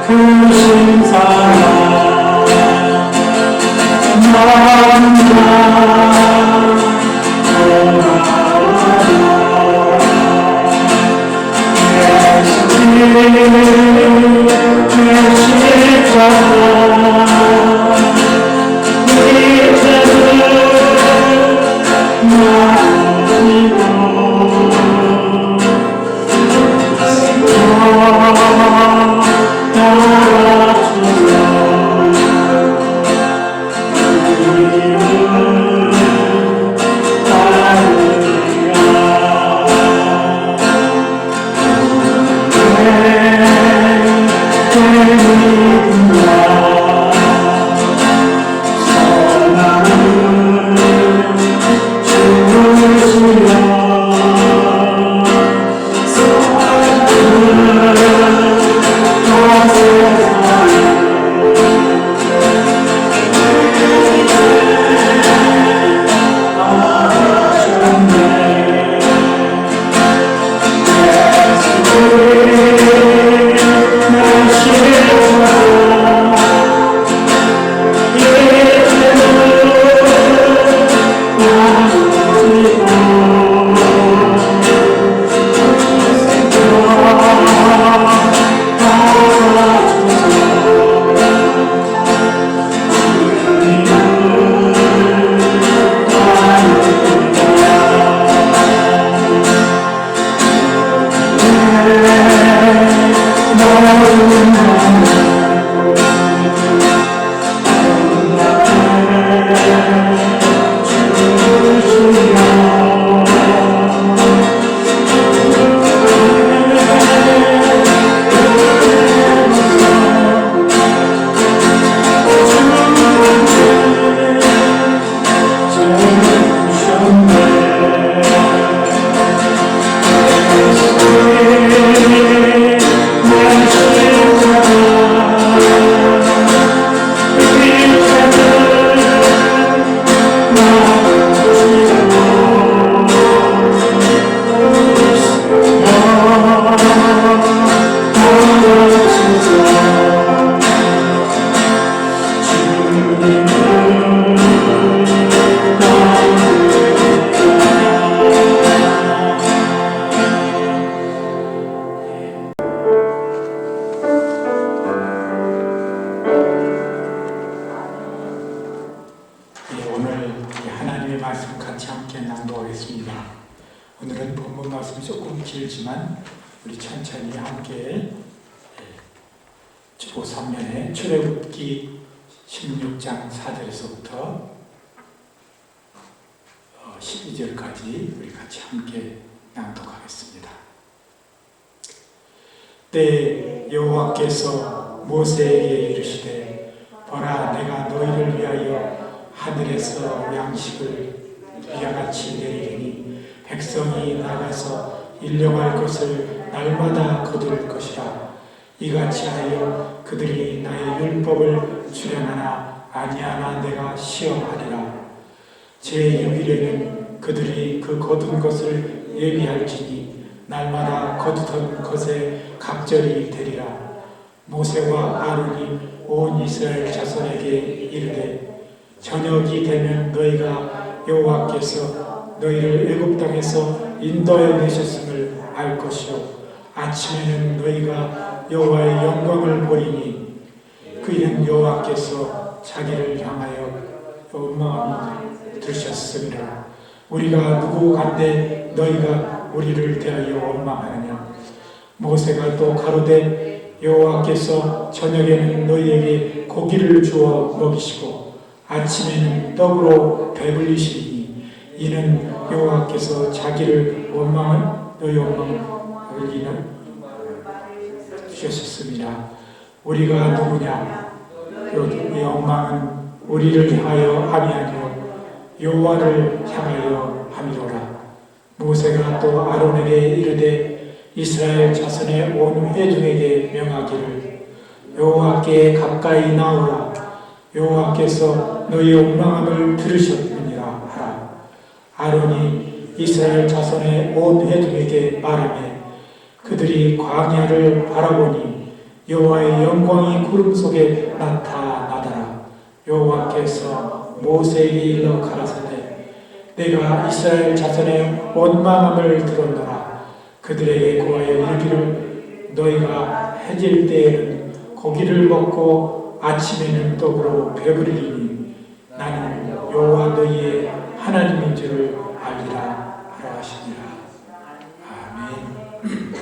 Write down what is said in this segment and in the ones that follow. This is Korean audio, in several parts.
크신 사랑 말씀 같이 함께 낭독하겠습니다. 오늘은 본문 말씀이 조금 길지만 우리 천천히 함께 제3면에 출애굽기 16장 4절에서부터 12절까지 우리 같이 함께 낭독하겠습니다. 때에 여호와께서 모세에게 이르시되 보라 내가 너희를 위하여 하늘에서 양식을 비와같이 내리리니 백성이 나가서 일용할 것을 날마다 거둘 것이라. 이같이 하여 그들이 나의 율법을 수련하나 아니하나 내가 시험하리라. 제6일에는 그들이 그 거둔 것을 예비할지니 날마다 거두던 것에 각절이 되리라. 모세와 아론이 온 이스라엘 자손에게 이르되 저녁이 되면 너희가 여호와께서 너희를 애굽 땅에서 인도해 내셨음을 알 것이요 아침에는 너희가 여호와의 영광을 보리니 그이는 여호와께서 자기를 향하여 원망함이 들으셨음이라. 우리가 누구 간데 너희가 우리를 대하여 원망하느냐. 모세가 또 가로되 여호와께서 저녁에는 너희에게 고기를 주어 먹이시고 아침에는 떡으로 배불리시니 이는 여호와께서 자기를 원망한 너희 원망을 이는 주셨습니다. 우리가 누구냐? 이 원망은 우리를 향하여 함이 아니요 여호와를 향하여 함이로라. 모세가 또 아론에게 이르되 이스라엘 자손의 온 회중에게 명하기를 여호와께 가까이 나오라. 여호와께서 너희의 원망함을 들으셨느니라 하라. 아론이 이스라엘 자손의 온 회중에게 말하매 그들이 광야를 바라보니 여호와의 영광이 구름 속에 나타나더라. 여호와께서 모세에게 일러 가라사대 내가 이스라엘 자손의 원망함을 들었노라. 그들에게 고하여 이르기를 너희가 해질 때에는 고기를 먹고 아침에는 떡으로 배부리리니 나는 여호와 너희의 하나님인 줄을 알리라 하라 하시니라. 아멘.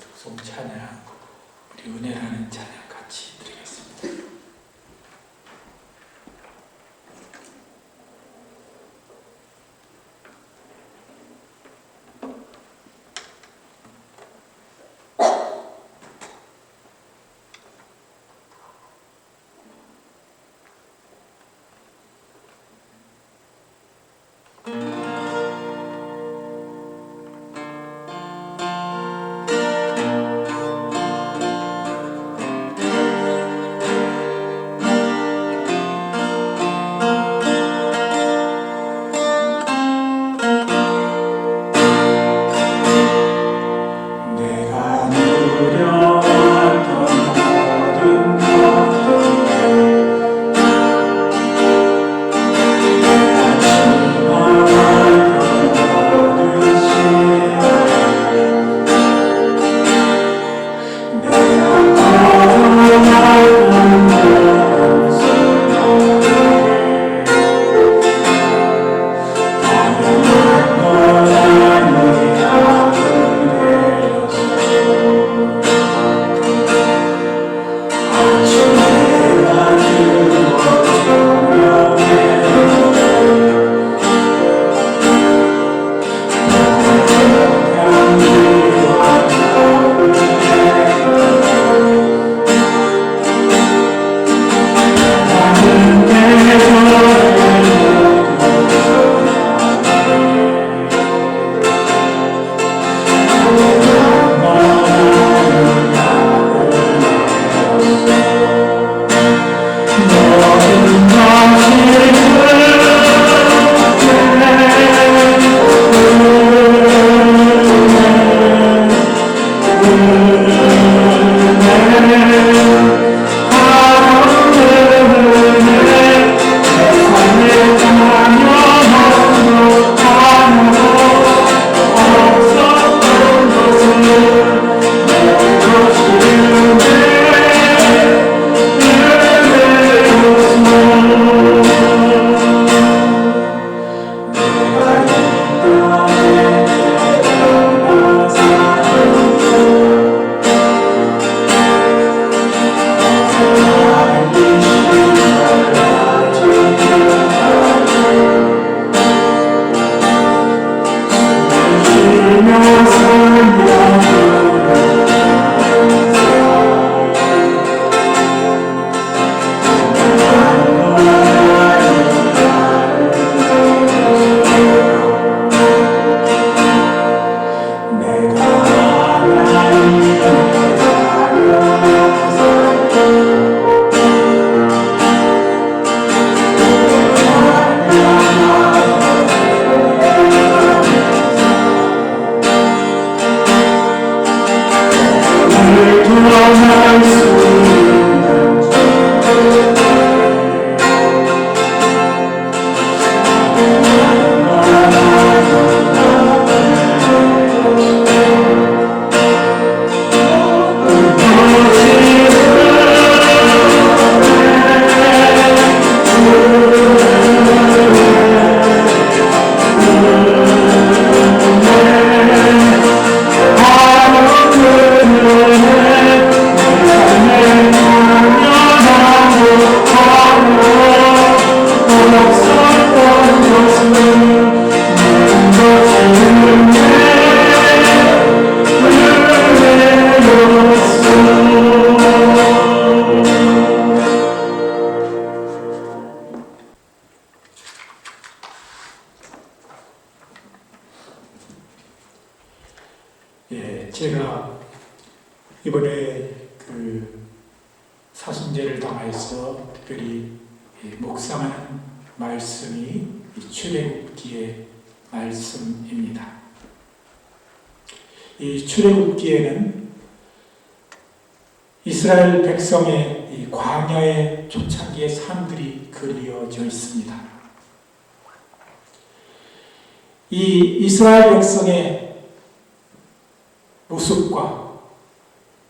독송 찬양, 우리 은혜라는 찬양 같이 드리겠습니다. 제가 이번에 사순제를 당해서 특별히 묵상하는 말씀이 출애굽기의 말씀입니다. 이 출애굽기에는 이스라엘 백성의 이 광야의 초창기의 삶들이 그려져 있습니다. 이 이스라엘 백성의 모습과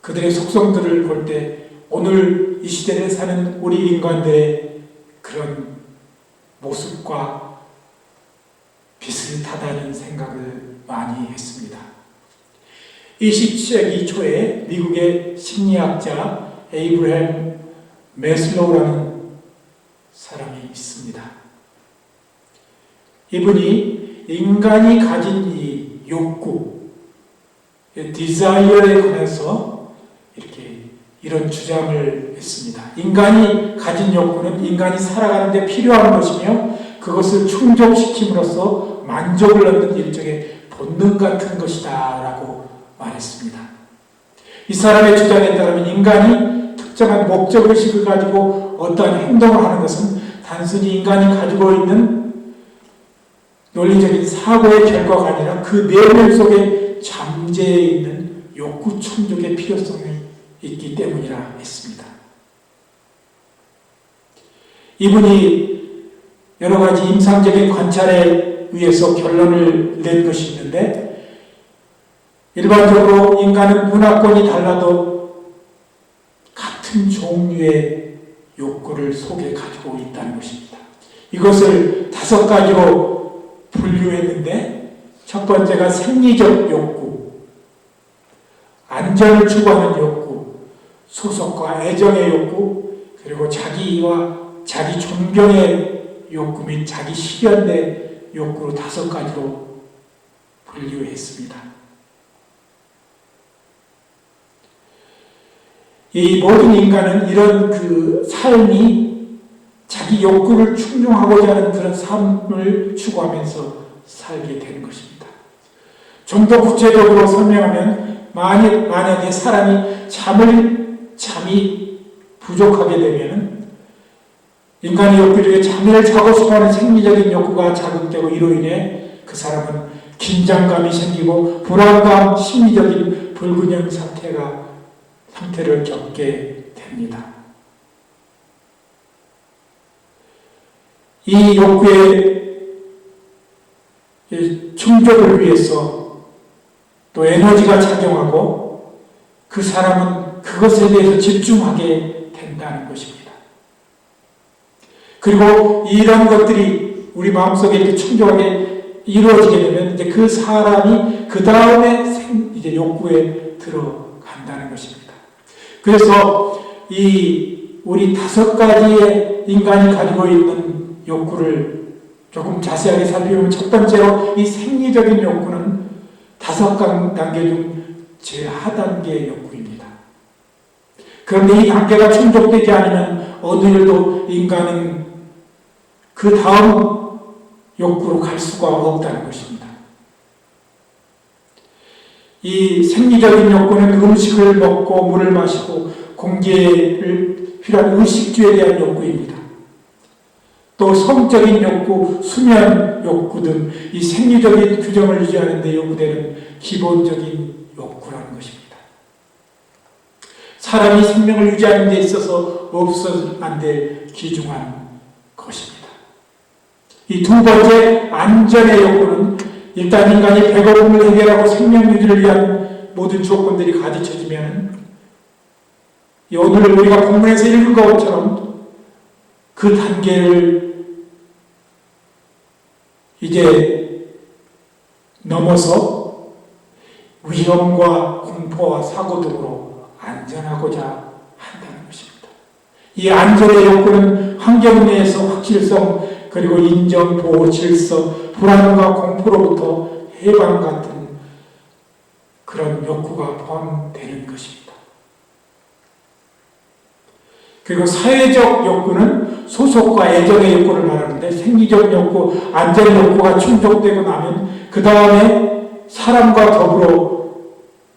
그들의 속성들을 볼 때 오늘 이 시대를 사는 우리 인간들의 그런 모습과 비슷하다는 생각을 많이 했습니다. 20세기 초에 미국의 심리학자 에이브래햄 매슬로우라는 사람이 있습니다. 이분이 인간이 가진 이 욕구, 디자이어에 관해서 이런 주장을 했습니다. 인간이 가진 욕구는 인간이 살아가는 데 필요한 것이며 그것을 충족시킴으로써 만족을 얻는 일종의 본능 같은 것이다 라고 말했습니다. 이 사람의 주장에 따르면 인간이 특정한 목적의식을 가지고 어떠한 행동을 하는 것은 단순히 인간이 가지고 있는 논리적인 사고의 결과가 아니라 그 내면 속에 잠재해 있는 욕구 충족의 필요성이 있기 때문이라 했습니다. 이분이 여러 가지 임상적인 관찰에 의해서 결론을 낸 것이 있는데, 일반적으로 인간은 문화권이 달라도 같은 종류의 욕구를 속에 가지고 있다는 것입니다. 이것을 5가지로 분류했는데, 첫 번째가 생리적 욕구, 안전을 추구하는 욕구, 소속과 애정의 욕구, 그리고 자기와 자기 존경의 욕구 및 자기 실현의 욕구로 5가지로 분류했습니다. 이 모든 인간은 이런 그 삶이 자기 욕구를 충족하고자 하는 그런 삶을 추구하면서 살게 되는 것입니다. 좀 더 구체적으로 설명하면 만약에 사람이 잠이 부족하게 되면 인간의 욕구 중에 잠을 자고 싶어하는 생리적인 욕구가 자극되고 이로 인해 그 사람은 긴장감이 생기고 불안감, 심리적인 불균형 상태를 겪게 됩니다. 이 욕구의 충족을 위해서 또 에너지가 작용하고 그 사람은 그것에 대해서 집중하게 된다는 것입니다. 그리고 이런 것들이 우리 마음속에 충족하게 이루어지게 되면 이제 그 사람이 그 다음에 이제 욕구에 들어간다는 것입니다. 그래서 우리 5가지의 인간이 가지고 있는 욕구를 조금 자세하게 살펴보면 첫 번째로 이 생리적인 욕구는 5단계 중 제 하단계의 욕구입니다. 그런데 이 단계가 충족되지 않으면 어느 일도 인간은 그 다음 욕구로 갈 수가 없다는 것입니다. 이 생리적인 욕구는 음식을 먹고 물을 마시고 공기를 필요한 의식주에 대한 욕구입니다. 또 성적인 욕구, 수면 욕구 등 이 생리적인 규정을 유지하는 데 요구되는 기본적인 욕구라는 것입니다. 사람이 생명을 유지하는 데 있어서 없어서는 안 될 귀중한 것입니다. 이 2번째 안전의 욕구는 일단 인간이 배고픔을 해결하고 생명 유지를 위한 모든 조건들이 갖춰지면 오늘 우리가 본문에서 읽은 것처럼 그 단계를 이제 넘어서 위험과 공포와 사고 등으로 안전하고자 한다는 것입니다. 이 안전의 욕구는 환경 내에서 확실성, 그리고 인정, 보호, 질서, 불안과 공포로부터 해방 같은 그런 욕구가 포함되는 것입니다. 그리고 사회적 욕구는 소속과 애정의 욕구를 말하는데, 생리적 욕구, 안전의 욕구가 충족되고 나면 그 다음에 사람과 더불어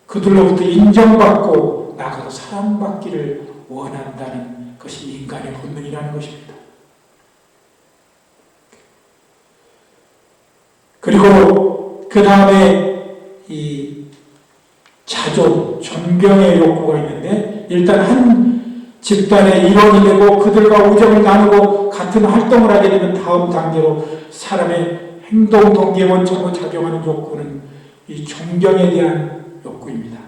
그들로부터 인정받고 나가서 사랑받기를 원한다는 것이 인간의 본능이라는 것입니다. 그리고 그 다음에 이 자존, 존경의 욕구가 있는데 일단 한 집단의 일원이 되고 그들과 우정을 나누고 같은 활동을 하게 되면 다음 단계로 사람의 행동 동기의 원천으로 작용하는 욕구는 이 존경에 대한 욕구입니다.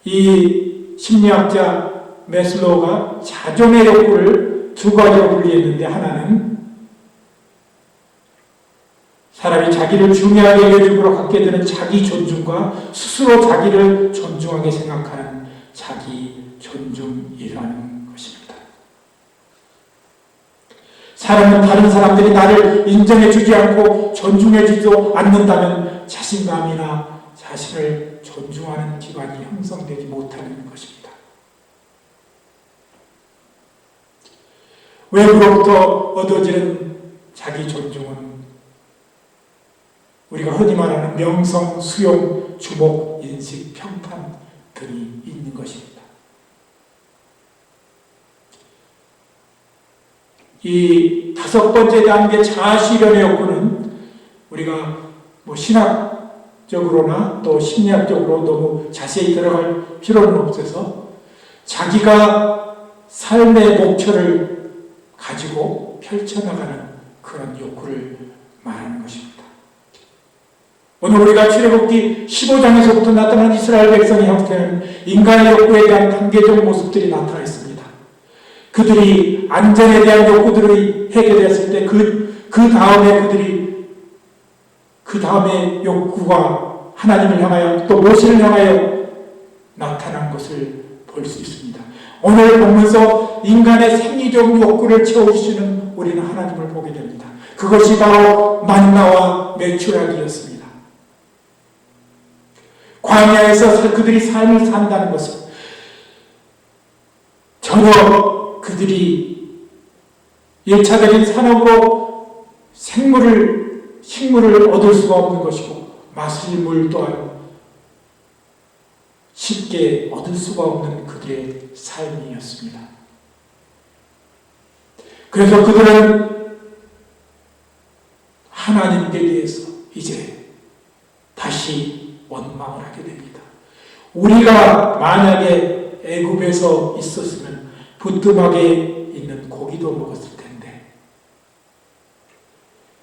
이 심리학자 매슬로우가 자존의 욕구를 두 가지로 분리했는데 하나는 사람이 자기를 중요하게 여김으로 갖게 되는 자기 존중과 스스로 자기를 존중하게 생각하는 자기 존중이라는 것입니다. 사람은 다른 사람들이 나를 인정해주지 않고 존중해주지도 않는다면 자신감이나 자신을 존중하는 기반이 형성되지 못하는 것입니다. 외부로부터 얻어지는 자기 존중은 우리가 흔히 말하는 명성, 수용, 주목, 인식, 평판 등이 있는 것입니다. 이 다섯 번째 단계 자아실현의 욕구는 우리가 신학적으로나 또 심리학적으로 너무 자세히 들어갈 필요는 없어서 자기가 삶의 목표를 가지고 펼쳐나가는 그런 욕구를 말하는 것입니다. 오늘 우리가 출애굽기 15장에서부터 나타난 이스라엘 백성의 형태는 인간의 욕구에 대한 단계적 모습들이 나타나 있습니다. 그들이 안전에 대한 욕구들이 해결되었을 때 그 다음에 욕구가 하나님을 향하여 또 모세를 향하여 나타난 것을 볼 수 있습니다. 오늘 보면서 인간의 생리적 욕구를 채워주시는 우리는 하나님을 보게 됩니다. 그것이 바로 만나와 메추라기였습니다. 광야에서 그들이 삶을 산다는 것은 전혀 그들이 1차적인 산업으로 식물을 얻을 수가 없는 것이고 마실 물 또한 쉽게 얻을 수가 없는 그들의 삶이었습니다. 그래서 그들은 하나님께 대해서 이제 다시 원망을 하게 됩니다. 우리가 만약에 애굽에서 있었으면 부뚜막에 있는 고기도 먹었을 텐데,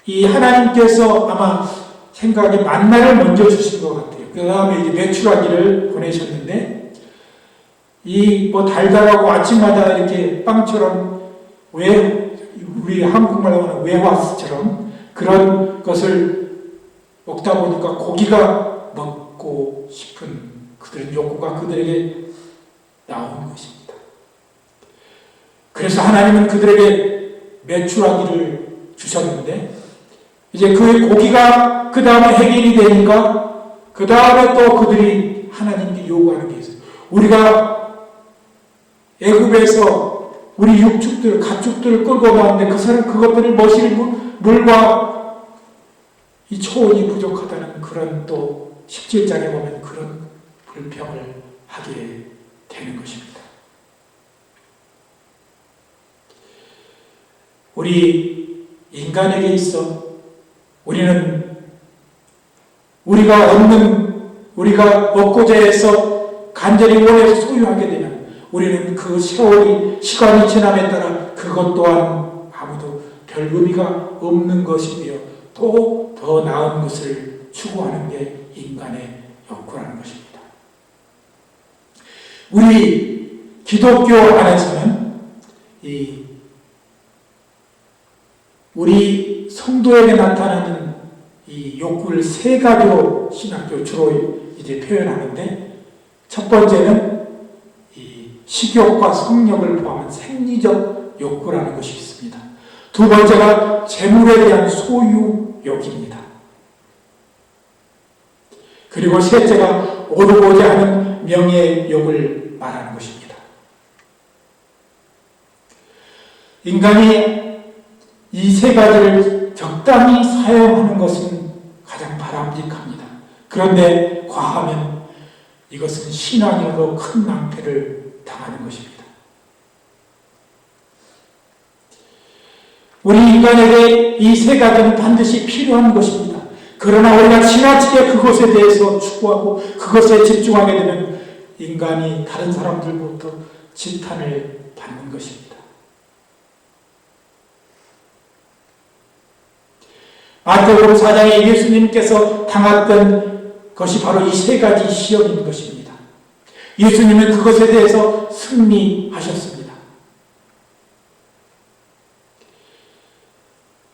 이 하나님께서 아마 생각에 만나를 먼저 주신 것 같아요. 그 다음에 이제 메추라기를 보내셨는데, 이 달달하고 아침마다 이렇게 빵처럼 우리 한국말로 하는 외화스처럼 그런 것을 먹다 보니까 고기가 먹고 싶은 그들의 욕구가 그들에게 나온 것입니다. 그래서 하나님은 그들에게 메추라기를 주셨는데, 이제 그 고기가 그 다음에 해결이 되니까 그 다음에 또 그들이 하나님께 요구하는 게 있어요. 우리가 애굽에서 우리 육축들, 가축들을 끌고 나왔는데 그것들을 머실 물과 이 초원이 부족하다는 그런 또 17장에 보면 그런 불평을 하게 되는 것입니다. 우리 인간에게 있어 우리는 우리가 얻고자 해서 간절히 원해서 소유하게 되면 우리는 그 시간이 지남에 따라 그것 또한 아무도 별 의미가 없는 것이며 또 더 나은 것을 추구하는 게 인간의 욕구라는 것입니다. 우리 기독교 안에서는 우리 성도에게 나타나는 이 욕구를 세 가지로 신학교 주로 이제 표현하는데, 첫 번째는 이 식욕과 성욕을 포함한 생리적 욕구라는 것이 있습니다. 두 번째가 재물에 대한 소유욕입니다. 그리고 셋째가 오르고자 하는 명예욕을 말하는 것입니다. 인간이 이 세 가지를 적당히 사용하는 것은 가장 바람직합니다. 그런데 과하면 이것은 신앙인으로 큰 낭패를 당하는 것입니다. 우리 인간에게 이 세 가지는 반드시 필요한 것입니다. 그러나 우리가 지나치게 그것에 대해서 추구하고 그것에 집중하게 되면 인간이 다른 사람들부터 질탄을 받는 것입니다. 마태복음 4장에 예수님께서 당했던 것이 바로 이 세 가지 시험인 것입니다. 예수님은 그것에 대해서 승리하셨습니다.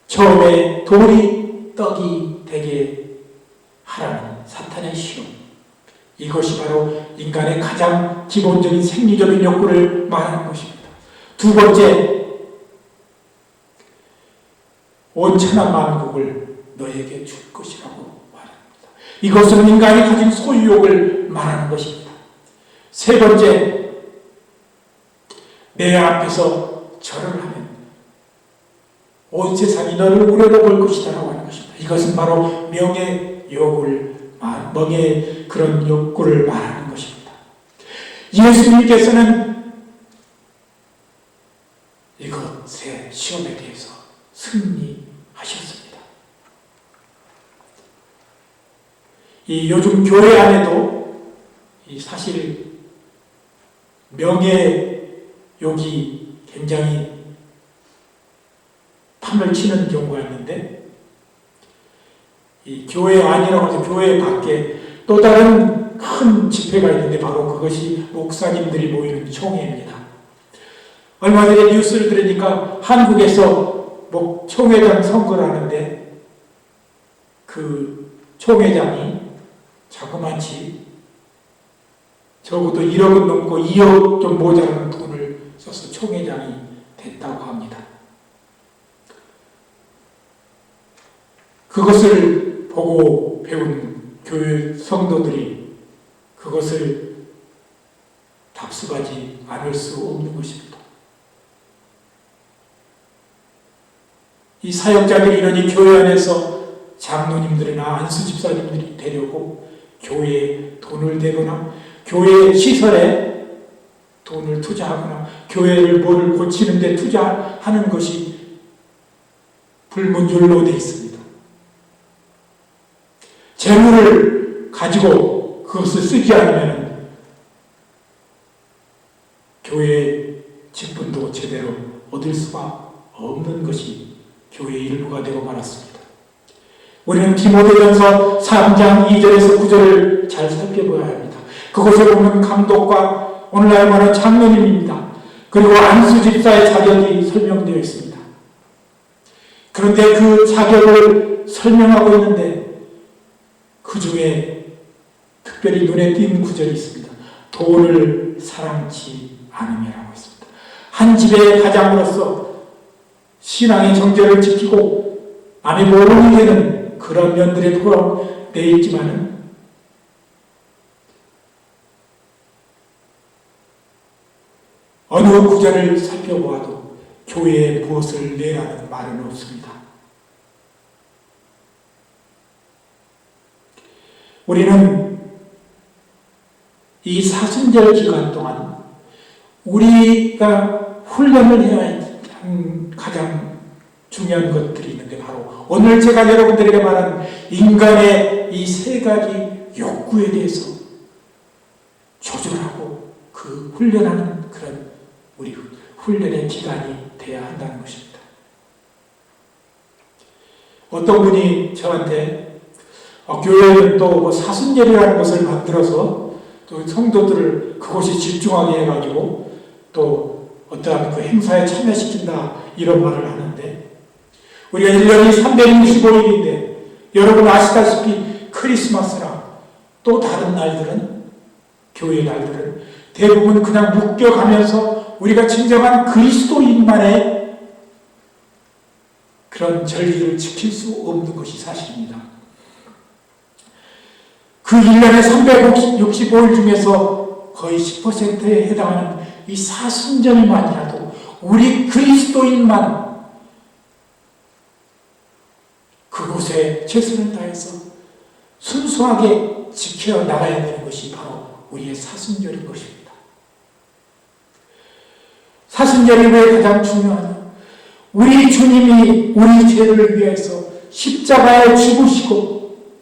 처음에 돌이 떡이 되게 하라는 사탄의 시험. 이것이 바로 인간의 가장 기본적인 생리적인 욕구를 말하는 것입니다. 두 번째, 온 천하 만국을 너에게 줄 것이라고 말합니다. 이것은 인간이 가진 소유욕을 말하는 것입니다. 세 번째, 내 앞에서 절을 하면 온 세상이 너를 우러러 볼 것이다 라고 하는 것입니다. 이것은 바로 명예 그런 욕구를 말하는 것입니다. 예수님께서는 이것의 시험에 대해서 승리하셨습니다. 이 요즘 교회 안에도 사실 명예욕이 굉장히 판을 치는 경우가 있는데, 이 교회 안이라고 해서 교회 밖에 또 다른 큰 집회가 있는데 바로 그것이 목사님들이 모이는 총회입니다. 얼마 전에 뉴스를 들으니까 한국에서 총회장 선거를 하는데 그 총회장이 자그마치 적어도 1억은 넘고 2억 좀 모자라는 돈을 써서 총회장이 됐다고 합니다. 그것을 보고 배운 교회 성도들이 그것을 답습하지 않을 수 없는 것입니다. 이 사역자들이 이러니 교회 안에서 장로님들이나 안수 집사님들이 되려고 교회에 돈을 대거나 교회 시설에 돈을 투자하거나 교회를 뭘 고치는 데 투자하는 것이 불문율로 되어 있습니다. 재물을 가지고 그것을 쓰지 않으면 교회의 직분도 제대로 얻을 수가 없는 것이 교회의 일부가 되고 말았습니다. 우리는 디모데전서 3장 2절에서 9절을 잘 살펴봐야 합니다. 그곳에 보면 감독과 오늘날 말하는 장로님입니다. 그리고 안수집사의 자격이 설명되어 있습니다. 그런데 그 자격을 설명하고 있는데 그 중에 특별히 눈에 띄는 구절이 있습니다. 돈을 사랑치 않으며라고 했습니다. 한 집의 가장으로서 신앙의 정죄를 지키고 남의 모범이 되는 그런 면들에 포함되어 있지만은 어느 구절을 살펴보아도 교회에 무엇을 내라는 말은 없습니다. 우리는 이 사순절 기간 동안 우리가 훈련을 해야 하는 가장 중요한 것들이 있는데 바로 오늘 제가 여러분들에게 말한 인간의 이 세 가지 욕구에 대해서 조절하고 그 훈련하는 그런 우리 훈련의 기간이 되어야 한다는 것입니다. 어떤 분이 저한테 교회는 또 사순절이라는 것을 만들어서 또 성도들을 그곳에 집중하게 해가지고 또 어떠한 그 행사에 참여시킨다 이런 말을 하는데 우리가 1년이 365일인데 여러분 아시다시피 크리스마스나 또 다른 날들은 교회 날들은 대부분 그냥 묶여가면서 우리가 진정한 그리스도인만의 그런 절기를 지킬 수 없는 것이 사실입니다. 그 1년에 365일 중에서 거의 10%에 해당하는 이 사순절만이라도 우리 그리스도인만 그곳에 최선을 다해서 순수하게 지켜 나가야 되는 것이 바로 우리의 사순절인 것입니다. 사순절이 왜 가장 중요하냐? 우리 주님이 우리 죄를 위해서 십자가에 죽으시고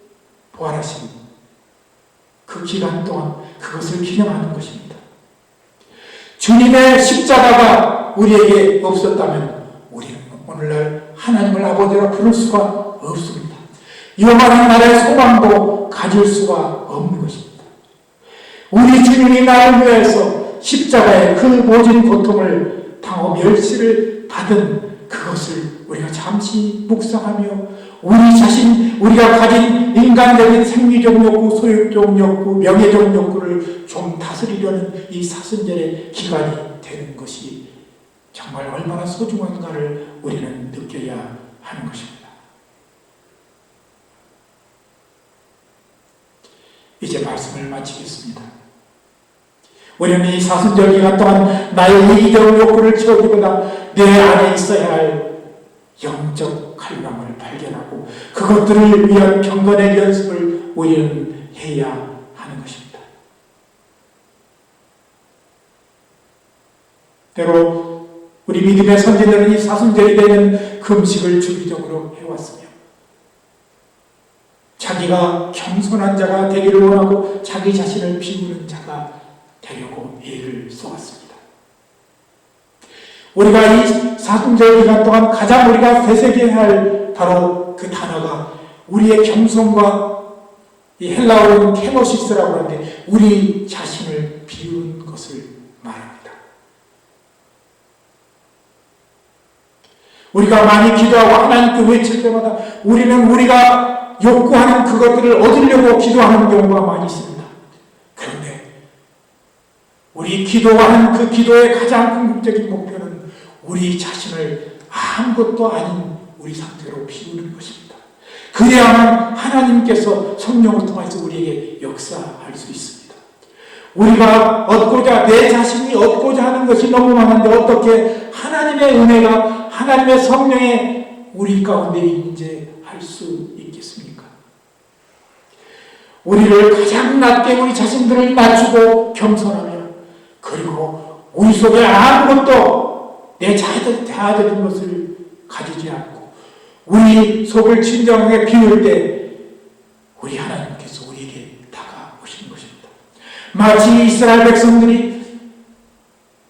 부활하신 그 그 기간 동안 그것을 기념하는 것입니다. 주님의 십자가가 우리에게 없었다면 우리는 오늘날 하나님을 아버지라 부를 수가 없습니다. 영원한 나라의 소망도 가질 수가 없는 것입니다. 우리 주님이 나를 위해서 십자가의 그 모진 고통을 당하고 멸시를 받은 그것을 우리가 잠시 묵상하며 우리 자신, 우리가 가진 인간적인 생리적 욕구, 소유적 욕구, 명예적 욕구를 좀 다스리려는 이 사순절의 기간이 되는 것이 정말 얼마나 소중한가를 우리는 느껴야 하는 것입니다. 이제 말씀을 마치겠습니다. 우리는 이 사순절 기간 동안 나의 이기적 욕구를 채우기보다 내 안에 있어야 할 영적 갈망을 발견하고 그것들을 위한 경건의 연습을 우리는 해야 하는 것입니다. 때로 우리 믿음의 선지자들은 이 사순절이 되면 금식을 주기적으로 해왔으며 자기가 겸손한 자가 되기를 원하고 자기 자신을 비우는 자가 되려고 애를 쏘았습니다. 우리가 이 사순절 기간 동안 가장 우리가 되새겨야 할 바로 그 단어가 우리의 겸손과 이 헬라어로는 케노시스라고 하는데 우리 자신을 비우는 것을 말합니다. 우리가 많이 기도하고 하나님께 외칠 때마다 우리는 우리가 욕구하는 그것들을 얻으려고 기도하는 경우가 많이 있습니다. 그런데 우리 기도하는 그 기도의 가장 궁극적인 목표는 우리 자신을 아무것도 아닌 우리 상태로 비우는 것입니다. 그래야만 하나님께서 성령을 통해서 우리에게 역사할 수 있습니다. 우리가 얻고자, 내 자신이 얻고자 하는 것이 너무 많은데 어떻게 하나님의 은혜가, 하나님의 성령의 우리 가운데 임재할 수 있겠습니까? 우리를 가장 낮게 우리 자신들을 낮추고 겸손하며 그리고 우리 속에 아무것도 내 자아적인 것을 가지지 않고 우리 속을 진정하게 비울 때 우리 하나님께서 우리에게 다가오시는 것입니다. 마치 이스라엘 백성들이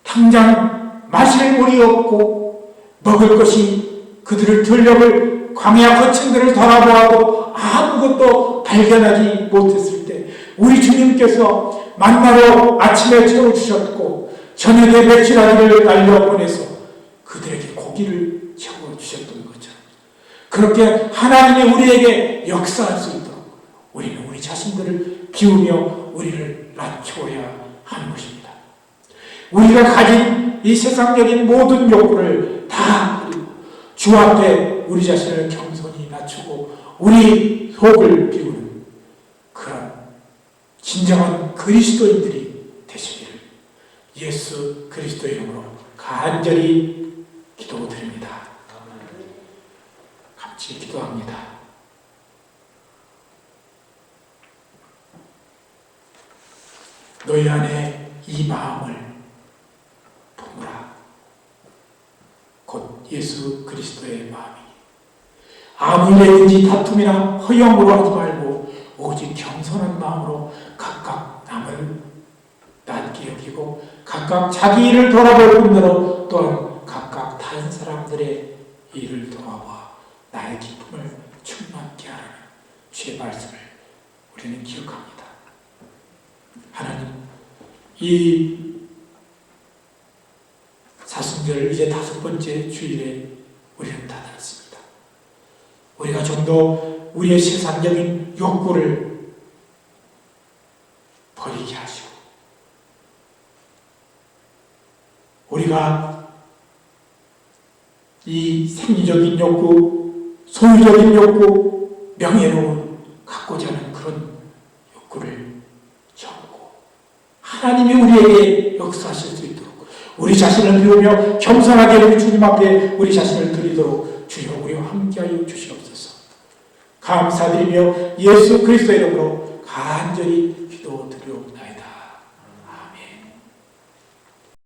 당장 마실 물이 없고 먹을 것이 그들을 들녘을 광야 거친들을 돌아보아도 아무것도 발견하지 못했을 때 우리 주님께서 만나로 아침에 채워주셨고 저녁에 메추라기를 날려보내서 그들에게 고기를 채워주셨던 것처럼 그렇게 하나님이 우리에게 역사할 수 있도록 우리는 우리 자신들을 비우며 우리를 낮춰야 하는 것입니다. 우리가 가진 이 세상적인 모든 욕구를 다 주 앞에 우리 자신을 겸손히 낮추고 우리 속을 비우는 그런 진정한 그리스도인들이 되시기를 예수 그리스도의 이름으로 간절히 기도드립니다. 같이 기도합니다. 너희 안에 이 마음을 품으라. 곧 예수 그리스도의 마음이 아무 일에든지 다툼이나 허영으로 하지 말고 오직 겸손한 마음으로 각각 남을 낮게 여기고 각각 자기 일을 돌아볼 뿐더러 또한 각각 다른 사람들의 일을 돌아봐 나의 기쁨을 충만케 하라는 주의 말씀을 우리는 기억합니다. 하나님, 이 사순절 이제 5번째 주일에 우리는 다다랐습니다. 우리가 좀 더 우리의 세상적인 욕구를 버리게 하시고 우리가 이 생리적인 욕구, 소유적인 욕구, 명예로운 갖고자 하는 그런 욕구를 접고 하나님이 우리에게 역사하실 수 있도록 우리 자신을 비우며 겸손하게 우리 주님 앞에 우리 자신을 드리도록 주여 우리와 함께하여 주시옵소서. 감사드리며 예수 그리스도의 이름으로 간절히 기도드리옵나이다.